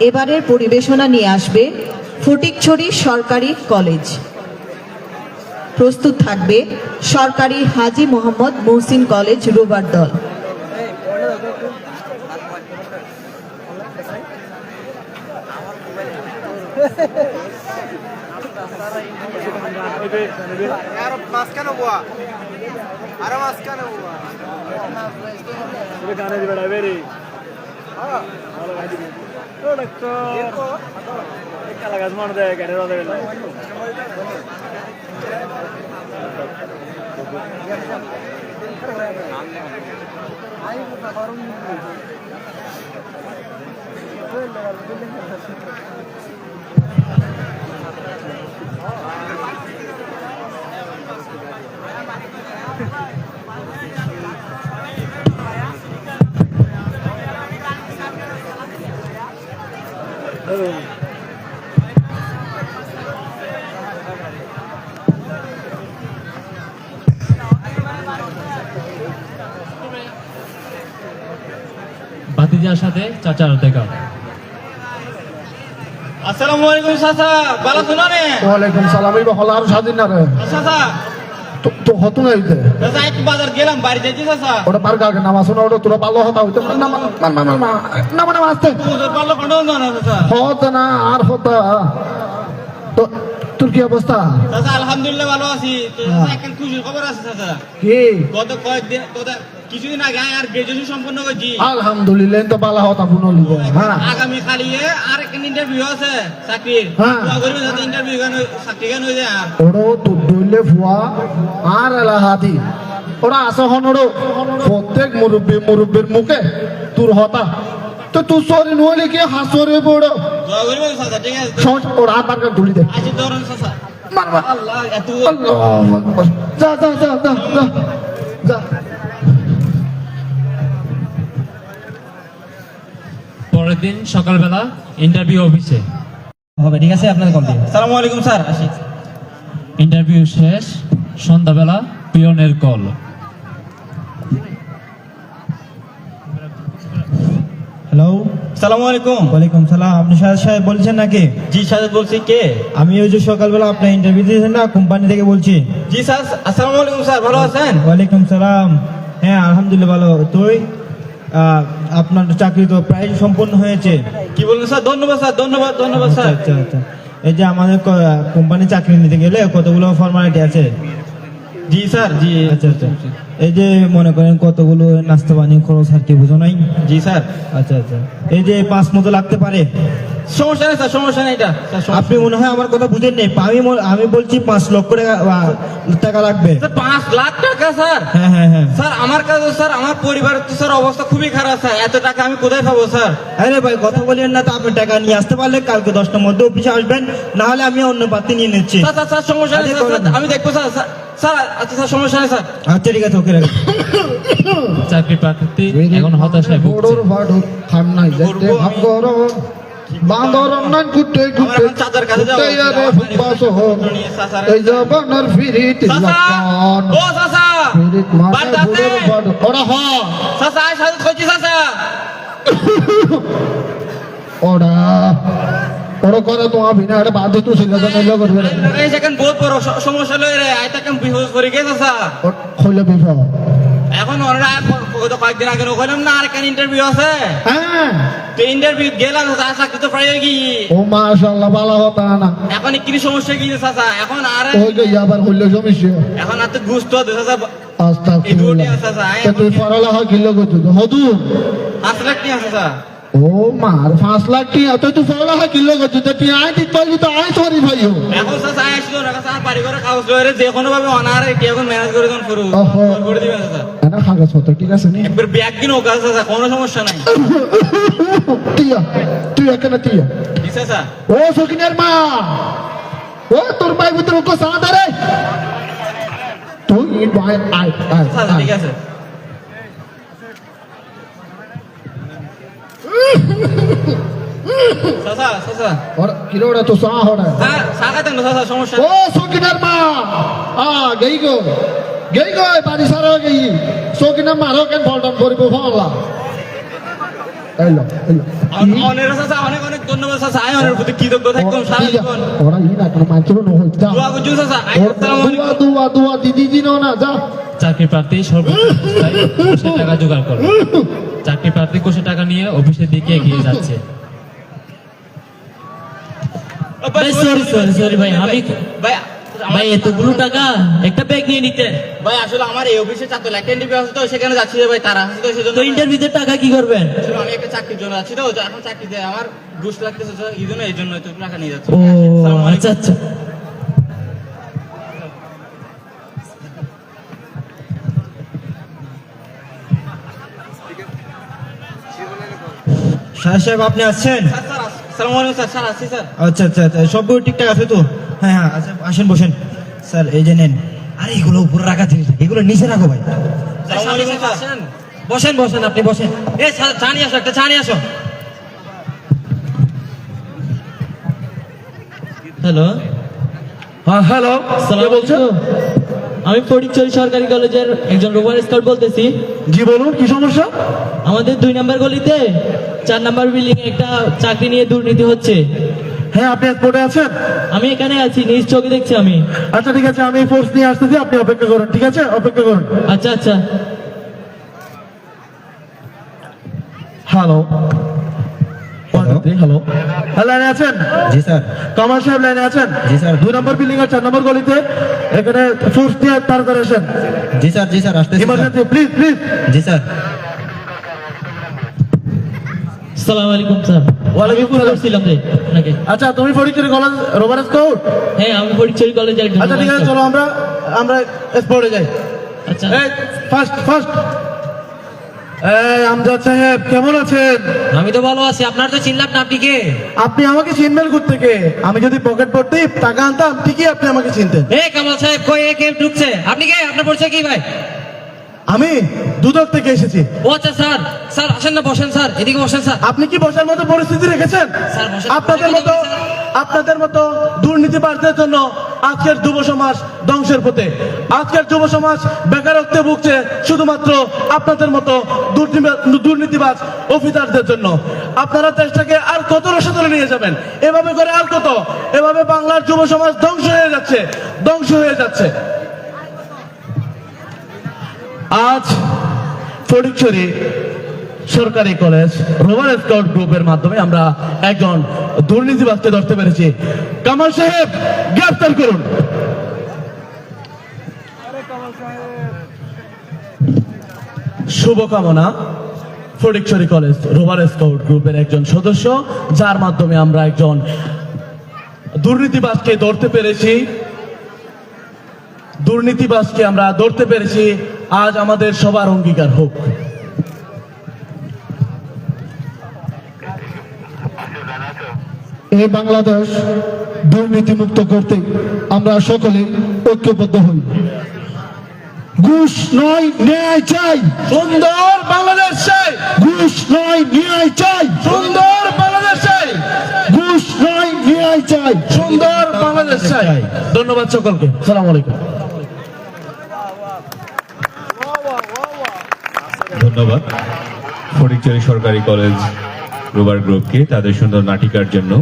এবারের পরিবেশনা নিয়ে আসবে ফটিকছড়ি সরকারি কলেজ। প্রস্তুত থাকবে সরকারি হাজী মোহাম্মদ মহসিন কলেজ রোভার দল। ভাতিজার সাথে চাচার দেখা। আসসালামু আলাইকুম চাচা, ভালো আছো নে? ওয়ালাইকুম সালাম। এই বহলা আর স্বাধীন না রে চাচা তো হতো না হইতে চাচা একটু বাজার গেলাম, বাড়ি যাইছি চাচা। ওটা পার গাকে নামাজ শোনা ওটা তোরা ভালো হতা হইতে নামা আসতে হুজুর পারলো কোন না চাচা। হতো না আর হতা। তো তোর কি অবস্থা? চাচা আলহামদুলিল্লাহ ভালো আছি। তো চাচা একটা খুশির খবর আছে চাচা। কি? কিছুদিন আগে আর গ্রাজুয়েশন সম্পন্ন করেছি। আলহামদুলিল্লাহ তো ভালো হতা বুনো লিবে। হ্যাঁ আগামী কালিয়ে আর একটা ইন্টারভিউ আছে চাকরির। হ্যাঁ ইন্টারভিউ চাকরি কেন হয়ে যায় আর ওড়ো তো দইলে ফুয়া আর এলাহাতি ওরা আসো হনড়ো প্রত্যেক মুরব্বীর মুখে তোর হতা। তো তুই সরি নইলে কি হাসরে বড় দোয়া করিবেন চাচা, ঠিক আছে? ওরা আবার তুলি দে আজ ধরুন চাচা। মারবা আল্লাহ এত আল্লাহু আকবার। যা যা যা যা যা যা। পরের দিন সকালবেলা ইন্টারভিউ অফিসে হবে, ঠিক আছে? আপনাদের কমপ্লিট। আসসালামু আলাইকুম স্যার, আসি। ইন্টারভিউ শেষ। সন্ধ্যাবেলা পিয়নের কল। হ্যালো, আসসালামু আলাইকুম। ওয়ালাইকুম সালাম। আপনি সাহেব সাহেব বলছেন নাকি? জি স্যার বলছি, কে? আমি ওই যে সকালবেলা আপনার ইন্টারভিউ দিয়েছেন না, কোম্পানি থেকে বলছি। জি স্যার। আসসালামু আলাইকুম স্যার, ভালো আছেন? ওয়ালাইকুম সালাম। হ্যাঁ আলহামদুলিল্লাহ ভালো। তুই আপনার চাকরি তো প্রায় সম্পন্ন হয়েছে। কি বললেন স্যার? ধন্যবাদ স্যার, ধন্যবাদ ধন্যবাদ স্যার। আচ্ছা আচ্ছা। এই যে আমাদের কোম্পানি চাকরি নিতে গেলে কতগুলো ফর্মালিটি আছে। জি স্যার, জি। আচ্ছা আচ্ছা। এই যে মনে করেন কতগুলো নাস্তা পানি খরচ আর কি বুঝো নাই? জি স্যার। আচ্ছা আচ্ছা। এই যে 5 মতো লাগতে পারে। সমস্যা নেই স্যার, সমস্যা নেই এটা স্যার। আপনি মনে হয় আমার কথা বুঝেন নেই। আমি বলছি 5 লক্ষ টাকা লাগবে। স্যার 5 লাখ টাকা স্যার? হ্যাঁ হ্যাঁ হ্যাঁ। স্যার আমার কাছে স্যার, আমার পরিবারের তো স্যার অবস্থা খুবই খারাপ স্যার। এত টাকা আমি কোথায় পাবো স্যার? আরে ভাই কথা বলেন না তো। আপনি টাকা নিয়ে আসতে পারলে কালকে 10টার মধ্যে অফিসে আসবেন, না হলে আমি অন্য প্রার্থী নিয়ে নিচ্ছি। স্যার স্যার স্যার সমস্যা নেই আচ্ছা, স্যার, আমি দেখবো স্যার। স্যার আচ্ছা স্যার, সমস্যা নেই স্যার। আচ্ছা ঠিক আছে, ওকে রাখেন। চাকরি প্রার্থী এখন হতাশায় ভুগছে। বড়র ভাড় খান নাই যেতে ভাব করো বাঁদর নাই কুটে কুটে চাচার কাছে যাবো। আরে ফুপাস এই জবানার ফিরিত লাকান ও চাচা, ফিরিত মাথা বড়র ভাড় ওরা হ চাচা আয় সাথে কইছি চাচা। ওরা ওরা করে তো বিনা এটা বাদ তো ছিল না নইলে করবে এই সেখানে বহুত বড় সমস্যা লই রে। আইতা কেন বিহোজ করে গেছে চাচা। হইলে বিফা এখন ওরা কয়েকদিন আগে কইলাম না আর কেন ইন্টারভিউ আছে। হ্যাঁ তো ইন্টারভিউ গেলাম চাচা, চাকরি তো প্রায় কি। ও মাশাআল্লাহ ভালো হতা না। এখন কি সমস্যা কি চাচা? এখন আর ওই যে আবার হইলে সমস্যা। এখন আর তো গুস্ত 2000 আস্তাগফিরুল্লাহ। তুই পড়ালেখা কিলো করছিস হদু? 5 লাখ কি আছে চাচা? ও মার 5 লাখ কি এত তুই পড়ালেখা কিলো করছিস? তুই আয় দিতে পারবি তো আয় সরি ভাইও। এখন চাচা আসলো না চাচা, বাড়ি ঘরে কাগজ লয়ে যে কোনো ভাবে অনারে কি এখন ম্যানেজ করে দেন শুরু করে দিবেন চাচা। এটা কাগজপত্র ঠিক আছে নি? একবার ব্যাগ কিনো কাজ চাচা, কোনো সমস্যা নাই। তুই এখানে তিয়া জি চাচা। ও সকিনের মা, ও তোর ভাই ভিতরে কো সাদা রে তুই ভাই আয় আয় চাচা ঠিক আছে। চাচা চাচা और किलोड़ा तो सा हो रहा है। স্যার সাগাতে না চাচা, সমস্যা ओ सोकिनर माँ आ गई गो बारी सारा गई सोकिनर मारो केन फॉल्टन करी बो फॉला এলো এলো অনেক চাচা অনেক অনেক ধন্যবাদ চাচা আই অনেক প্রতি কৃতজ্ঞ থাকতাম সারা জীবন ওরা ই না কোনো মাইকেল নো হল যা দোয়া করছি চাচা আসসালামু দুয়া আলাইকুম দুয়া দুয়া দিদি জি না যা চাকরি প্রার্থী সর্বোচ্চ কোষে টাকা জোগাড় করো। চাকরি প্রার্থী কোষে টাকা নিয়ে অফিসের দিকে এগিয়ে যাচ্ছে। ভাই সরি ভাই আমি ভাই ভাই এতগুলো টাকা একটা ব্যাগ নিয়ে নিতে ভাই আসলে আমার এই অফিসে চাকরি একটা ইন্টারভিউ আছে তো সেখানে যাচ্ছি যে ভাই তারা আছে তো সেজন্য তো ইন্টারভিউতে টাকা কি করবেন? আসলে আমি একটা চাকরির জন্য আছি তো এখন চাকরি দেয় আমার ঘুষ লাগতেছে তো এই জন্য তো টাকা নিয়ে যাচ্ছি ও আসসালামু আলাইকুম। আচ্ছা আচ্ছা শাহ সাহেব আপনি আসছেন? স্যার স্যার আসসালামু আলাইকুম স্যার স্যার আসছি স্যার আচ্ছা আচ্ছা আচ্ছা সবগুলো ঠিকঠাক আছে তো? হ্যাঁ হ্যাঁ আচ্ছা আসেন বসেন স্যার এই যে নেন। আরে এগুলো উপরে রাখা জিনিস না, এগুলো নিচে রাখো ভাই। আসসালামু আলাইকুম স্যার বসেন বসেন আপনি বসেন। এ চা নিয়ে আসো, একটা চা নিয়ে আসো। হ্যালো হ্যাঁ হ্যালো কে বলছেন? আমি ফটিকছড়ি সরকারি কলেজের একজন রোভার স্কাউট বলতেছি। জি বলুন কি সমস্যা? আমাদের 2 নম্বর গলিতে 4 নম্বর বিল্ডিং একটা চাকরি নিয়ে দুর্নীতি হচ্ছে। হ্যাঁ আপনি স্পটে আছেন? আমি এখানে আছি, নিজ চোখে দেখছি আমি। আচ্ছা ঠিক আছে আমি ফোর্স নিয়ে আসতেছি, আপনি অপেক্ষা করুন, ঠিক আছে অপেক্ষা করুন। আচ্ছা আচ্ছা হ্যালো হ্যালো হ্যাঁ লাইনে আছেন? জি স্যার। কামাল সাহেব লাইনে আছেন? জি স্যার। 2 নম্বর বিল্ডিং আর 4 নম্বর গলিতে এখানে ফোর্স দিয়ে তাড়াতাড়ি আসেন, জি স্যার জি স্যার আসতেছি sir. Emergency please please. G sir. আসসালামু আলাইকুম স্যার। ওয়ালাইকুম ফোন আসসালাম। করছিলাম রে আপনাকে। আচ্ছা তুমি ফটিকছড়ি কলেজ রোভার স্কাউট? হ্যাঁ আমি ফটিকছড়ি কলেজের একজন আচ্ছা ঠিক রোভার আছে স্কাউট। চলো আমরা স্পটে যাই। আচ্ছা এই ফার্স্ট ফার্স্ট এই আমজাদ সাহেব কেমন আছেন? আমি তো ভালো আছি, আপনার তো চিনলাম না, আপনি কে? আপনি আমাকে চিনবেন থেকে? আমি যদি পকেট ভর্তি টাকা আনতাম ঠিকই আপনি আমাকে চিনতেন। এ কামাল সাহেব কই কে ঢুকছে? আপনি কে? আপনার পরিচয় কি ভাই? আমি দুদক থেকে এসেছি। ও আচ্ছা স্যার, স্যার আসেন না, বসেন স্যার, এদিকে বসেন স্যার। আপনি কি বসার মতো পরিস্থিতি রেখেছেন? স্যার, বসেন। আপনাদের মতো দুর্নীতিবাজদের জন্য আজকের যুব সমাজ ধ্বংসের পথে। আজকের যুব সমাজ বেকারত্বে ভুগছে শুধুমাত্র আপনাদের মতো দুর্নীতিবাজ অফিসারদের জন্য। আপনারা দেশটাকে আর কত রসাতলে নিয়ে যাবেন? এভাবে করে আর কত? এভাবে বাংলার যুব সমাজ ধ্বংস হয়ে যাচ্ছে, ধ্বংস হয়ে যাচ্ছে। আজ ফটিকছড়ি সরকারি কলেজ রোভার স্কাউট গ্রুপের মাধ্যমে আমরা একজন দুর্নীতিবাজকে ধরতে পেরেছি। কামাল সাহেব গ্রেফতার করুন। শুভকামনা ফটিকছড়ি কলেজ রোভার স্কাউট গ্রুপের একজন সদস্য, যার মাধ্যমে আমরা একজন দুর্নীতিবাজকে ধরতে পেরেছি। দুর্নীতিবাজকে আমরা ধরতে পেরেছি। আজ আমাদের সবার অঙ্গীকার হোক। এই বাংলাদেশ দুর্নীতিমুক্ত করতে আমরা সকলে ঐক্যবদ্ধ হই। ঘুষ নয় ন্যায় চাই, সুন্দর বাংলাদেশ চাই। ঘুষ নয় ন্যায় চাই, সুন্দর বাংলাদেশ চাই। ঘুষ নয় ন্যায় চাই। সুন্দর বাংলাদেশ চাই। ধন্যবাদ সকলকে। সালাম আলাইকুম। ধন্যবাদ ফটিকছড়ি সরকারি কলেজ রোভার গ্রুপকে তাদের সুন্দর নাটিকার জন্য।